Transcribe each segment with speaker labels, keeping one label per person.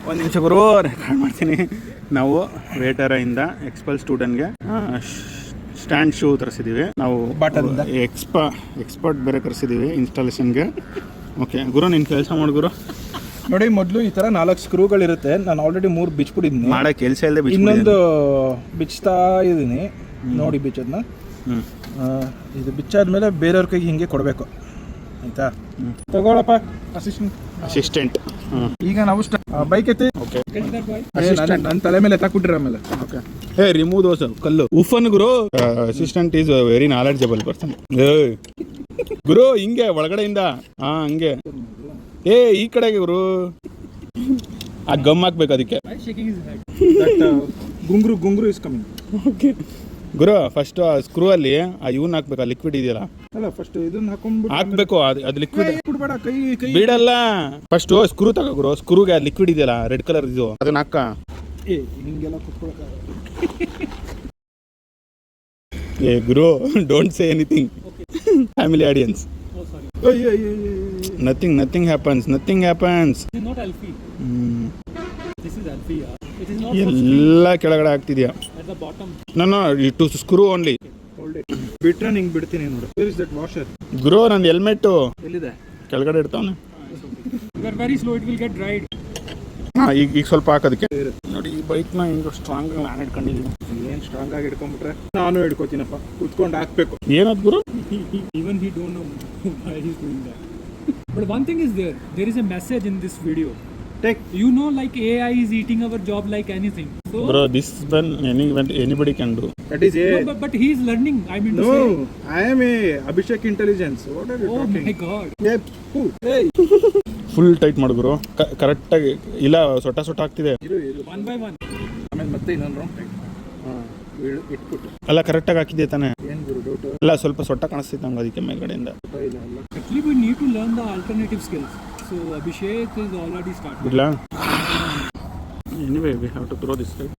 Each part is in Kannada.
Speaker 1: ಒಂದು ನಿಮಿಷ ಗುರು ರೆಕಾರ್ಡ್ ಮಾಡ್ತೀನಿ. ನಾವು ವೇಟರಿಂದ ಎಕ್ಸ್ಪಲ್ ಸ್ಟೂಡೆಂಟ್ಗೆ ಸ್ಟ್ಯಾಂಡ್ ಶೂ ತರಿಸಿದ್ದೀವಿ. ನಾವು ಎಕ್ಸ್ಪರ್ಟ್ ಬೇರೆ ಕರೆಸಿದ್ದೀವಿ ಇನ್ಸ್ಟಾಲೇಷನ್ಗೆ. ಓಕೆ ಗುರು, ನಿನ್ನ ಕೆಲಸ ಮಾಡು ಗುರು.
Speaker 2: ನೋಡಿ, ಮೊದಲು ಈ ಥರ 4 ಸ್ಕ್ರೂಗಳಿರುತ್ತೆ. ನಾನು ಆಲ್ರೆಡಿ 3 ಬಿಚ್ಬಿಟ್ಟಿದ್ದೀನಿ.
Speaker 1: ಮಾಡೋ ಕೆಲಸ ಇಲ್ಲದೆ
Speaker 2: ಇನ್ನೊಂದು ಬಿಚ್ತಾ ಇದ್ದೀನಿ. ನೋಡಿ ಬಿಚ್ಚೋದನ್ನ. ಇದು ಬಿಚ್ಚಾದ್ಮೇಲೆ ಬೇರೆಯವ್ರ ಕೈಗೆ ಹಿಂಗೆ ಕೊಡಬೇಕು, ಆಯ್ತಾ? ತಗೊಳಪ್ಪ
Speaker 1: ಅಸಿಸ್ಟೆಂಟ್.
Speaker 2: ಈಗ ನಾವು ಬೈಕ್ ಐತಿ. ನನ್ನ ತಲೆ ಮೇಲೆ ಎತ್ತಾಕ್ಬಿಟ್ರಿ ಆಮೇಲೆ.
Speaker 1: ಹೇ ರಿಮೂವ್ ದೋಸ್ ಕಲ್ಲು ಉಫನ್ ಗುರು. Assistant is very knowledgeable person. ಗುರು ಹಿಂಗೆ ಒಳಗಡೆಯಿಂದ ಹಂಗೆ. ಈ ಕಡೆಗೆ ಗುರು ಆ ಗಮ್ ಹಾಕ್ಬೇಕು ಅದಕ್ಕೆ.
Speaker 2: ಗುಂಗ್ರು ಇಸ್ ಕಮಿಂಗ್.
Speaker 1: ಓಕೆ ಗುರು, ಫಸ್ಟ್ ಆ ಸ್ಕ್ರೂ ಅಲ್ಲಿ ಇವನ್ ಹಾಕ್ಬೇಕು, ಲಿಕ್ವಿಡ್ ಇದೆಯಲ್ಲ.
Speaker 2: ಅಲ್ಲ, ಫಸ್ಟ್ ಇದನ್ನ
Speaker 1: ಹಾಕ್ಬೇಕು. ಅದು ಲಿಕ್ವಿಡ್
Speaker 2: ಬಿಡಬೇಡ, ಕೈ
Speaker 1: ಬಿಡಲ್ಲ. ಫಸ್ಟ್ ಸ್ಕ್ರೂ ತಗೋ ಗುರು. ಸ್ಕ್ರೂಗೆ ಲಿಕ್ವಿಡ್ ಇದೆಯಲ್ಲ ರೆಡ್ ಕಲರ್ ಇದು, ಅದನ್ನ ಹಾಕ.
Speaker 2: ಹಿಂಗೆಲ್ಲ ಕುತ್ಕೊಳಕ.
Speaker 1: ಏ ಗುರು, don't say anything. Family audience. Nothing happens. ಎಲ್ಲ ಕೆಳಗಡೆ ಆಗ್ತಿದ್ಯಾ? ನಾನು ಟು ಸ್ಕ್ರೂ ಓನ್ಲಿ.
Speaker 2: ಬಿಟ್ರೆ ನಿಂಗೆ ಬಿಡ್ತೀನಿ ನೋಡು. Where is that washer?
Speaker 1: ಗುರು, ನನ್ನ ಹೆಲ್ಮೆಟ್
Speaker 2: ಎಲ್ಲಿದೆ?
Speaker 1: ಕೆಳಗಡೆ ಇಡ್ತಾವನೆ.
Speaker 2: You are very slow, it will get dried.
Speaker 1: ಈಗ ಸ್ವಲ್ಪ ಹಾಕೋದಕ್ಕೆ. ನೋಡಿ, ಈ ಬೈಕ್ನ ಹಿಂಗೆ ಸ್ಟ್ರಾಂಗ್ ನಾನು ಹಿಡ್ಕೊಂಡಿದ್ದೀನಿ.
Speaker 2: ಏನು ಸ್ಟ್ರಾಂಗ್ ಆಗಿ ಹಿಡ್ಕೊಂಡ್ಬಿಟ್ರೆ ನಾನು ಹಿಡ್ಕೋತೀನಪ್ಪ. ಕುತ್ಕೊಂಡು ಹಾಕ್ಬೇಕು.
Speaker 1: ಏನದು ಗುರು?
Speaker 3: Even he don't know why he's doing that. But one thing is there is a message in this video. You know, like AI is eating our job like anything. So
Speaker 1: bro, this when anybody can do.
Speaker 2: That is AI.
Speaker 3: No, but he is learning. I mean,
Speaker 2: no, I am a Abhishek Intelligence. What are you talking?
Speaker 3: Oh my God.
Speaker 2: Yeah. Hey.
Speaker 1: Full tight ಮಾಡು ಗುರು. ಕರೆಕ್ಟಾಗಿ ಇಲ್ಲ, ಸೊಟ್ಟ ಆಗ್ತಿದೆ.
Speaker 3: One by one.
Speaker 2: ಆಮೇಲೆ ಮತ್ತೆ ಇನ್ನೊಂದು ರೌಂಡ್ ಟೈಟ್ ಇಟ್ಬಿಟ್ಟು.
Speaker 1: ಅಲ್ಲ, ಕರೆಕ್ಟಾಗಿ ಹಾಕಿದ್ದೆ ತಾನೆ?
Speaker 2: ಏನು ಗುರು ಡೌಟ್?
Speaker 1: ಇಲ್ಲ, ಸ್ವಲ್ಪ ಸೊಟ್ಟ ಕಾಣಿಸ್ತಿತ್ತು ನಮ್ಗೆ, ಅದಕ್ಕೆ ಮೇಲ್ಗಡೆಯಿಂದ.
Speaker 3: Actually, we need to learn the alternative skills. So Abhishek is already started.
Speaker 1: ಇಲ್ಲ, anyway we have to throw this right.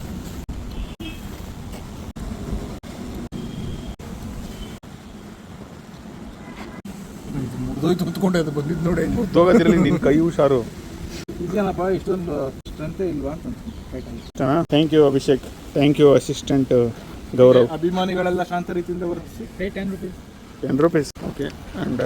Speaker 2: ಕುತ್ಕೊಂಡೆ ಅದು ಬಂದಿದ್ದು ನೋಡಿ.
Speaker 1: ಹೋಗೋದ್ರಲ್ಲಿ ನಿನ್ನ ಕೈ ಹುಷಾರು.
Speaker 2: ಇದೇನಪ್ಪ ಇಷ್ಟೊಂದು ಸ್ಟ್ರೆಂತೇ ಇಲ್ವಾ ಅಂತ.
Speaker 1: Thank you Abhishek. Thank you assistant Gaurav.
Speaker 2: ಅಭಿಮಾನಿಗಳೆಲ್ಲ ಶಾಂತ ರೀತಿಯಿಂದ ವರ್ತಿಸಿ.
Speaker 3: Pay 10 rupees.
Speaker 1: 10 rupees. Okay. And